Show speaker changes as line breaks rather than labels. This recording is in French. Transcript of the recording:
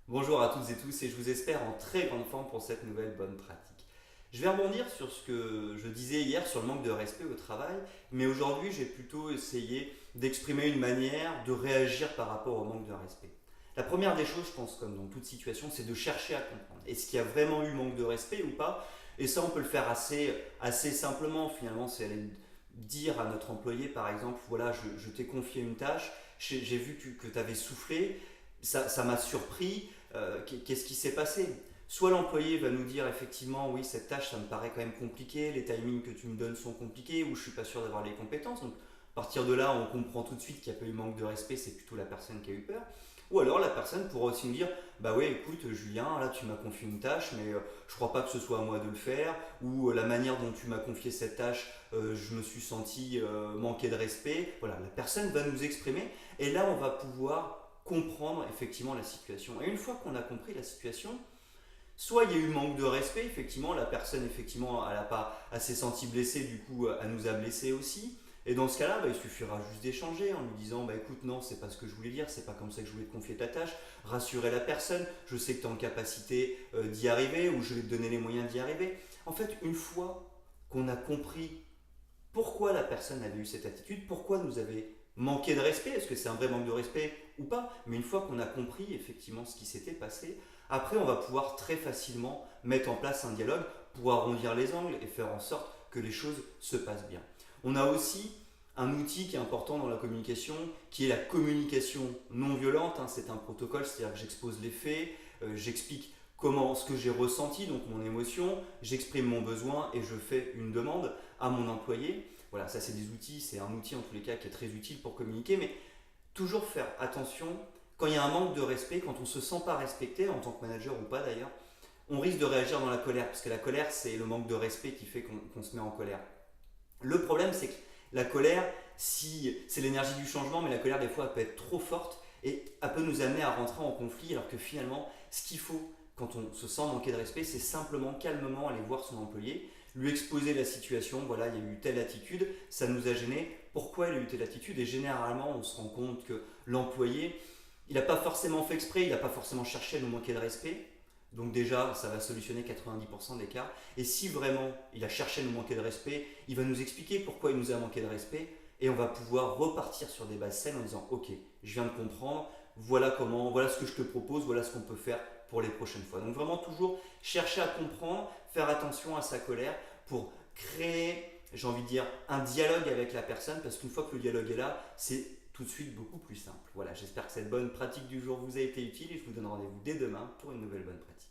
Bonjour à toutes et tous et je vous espère en très grande forme pour cette nouvelle bonne pratique. Je vais rebondir sur ce que je disais hier sur le manque de respect au travail, mais aujourd'hui j'ai plutôt essayé d'exprimer une manière de réagir par rapport au manque de respect. La première des choses, je pense, comme dans toute situation, c'est de chercher à comprendre. Est-ce qu'il y a vraiment eu manque de respect ou pas? Et ça, on peut le faire assez simplement, finalement, c'est aller dire à notre employé, par exemple, voilà, je t'ai confié une tâche, j'ai vu que tu avais soufflé, ça m'a surpris, qu'est-ce qui s'est passé? Soit l'employé va nous dire effectivement oui cette tâche ça me paraît quand même compliqué, les timings que tu me donnes sont compliqués ou je suis pas sûr d'avoir les compétences. Donc à partir de là on comprend tout de suite qu'il n'y a pas eu manque de respect, c'est plutôt la personne qui a eu peur. Ou alors la personne pourra aussi me dire bah ouais écoute Julien là tu m'as confié une tâche mais je crois pas que ce soit à moi de le faire ou la manière dont tu m'as confié cette tâche je me suis senti manquer de respect. Voilà la personne va nous exprimer et là on va pouvoir comprendre effectivement la situation. Et une fois qu'on a compris la situation, soit il y a eu manque de respect, effectivement, la personne effectivement elle a pas assez senti blessée, du coup elle nous a blessés aussi. Et dans ce cas-là, il suffira juste d'échanger en lui disant bah écoute non c'est pas ce que je voulais dire, c'est pas comme ça que je voulais te confier ta tâche, rassurer la personne, je sais que tu es en capacité d'y arriver ou je vais te donner les moyens d'y arriver. En fait, une fois qu'on a compris pourquoi la personne avait eu cette attitude, pourquoi nous avait manqué de respect, est-ce que c'est un vrai manque de respect ou pas, mais une fois qu'on a compris effectivement ce qui s'était passé, après on va pouvoir très facilement mettre en place un dialogue pour arrondir les angles et faire en sorte que les choses se passent bien. On a aussi un outil qui est important dans la communication, qui est la communication non violente. C'est un protocole, c'est-à-dire que j'expose les faits, j'explique comment ce que j'ai ressenti, donc mon émotion, j'exprime mon besoin et je fais une demande à mon employé. Voilà, ça c'est des outils, c'est un outil en tous les cas qui est très utile pour communiquer, mais toujours faire attention quand il y a un manque de respect, quand on ne se sent pas respecté en tant que manager ou pas d'ailleurs, on risque de réagir dans la colère, parce que la colère c'est le manque de respect qui fait qu'on se met en colère. Le problème c'est que la colère, si c'est l'énergie du changement, mais la colère des fois elle peut être trop forte et elle peut nous amener à rentrer en conflit, alors que finalement ce qu'il faut quand on se sent manquer de respect, c'est simplement calmement aller voir son employé, lui exposer la situation, voilà, il y a eu telle attitude, ça nous a gêné, pourquoi il y a eu telle attitude, et généralement on se rend compte que l'employé, il n'a pas forcément fait exprès, il n'a pas forcément cherché à nous manquer de respect, donc déjà ça va solutionner 90% des cas, et si vraiment il a cherché à nous manquer de respect, il va nous expliquer pourquoi il nous a manqué de respect, et on va pouvoir repartir sur des bases saines en disant ok, je viens de comprendre, voilà comment, voilà ce que je te propose, voilà ce qu'on peut faire pour les prochaines fois. Donc vraiment toujours chercher à comprendre, faire attention à sa colère pour créer, j'ai envie de dire, un dialogue avec la personne parce qu'une fois que le dialogue est là, c'est tout de suite beaucoup plus simple. Voilà, j'espère que cette bonne pratique du jour vous a été utile et je vous donne rendez-vous dès demain pour une nouvelle bonne pratique.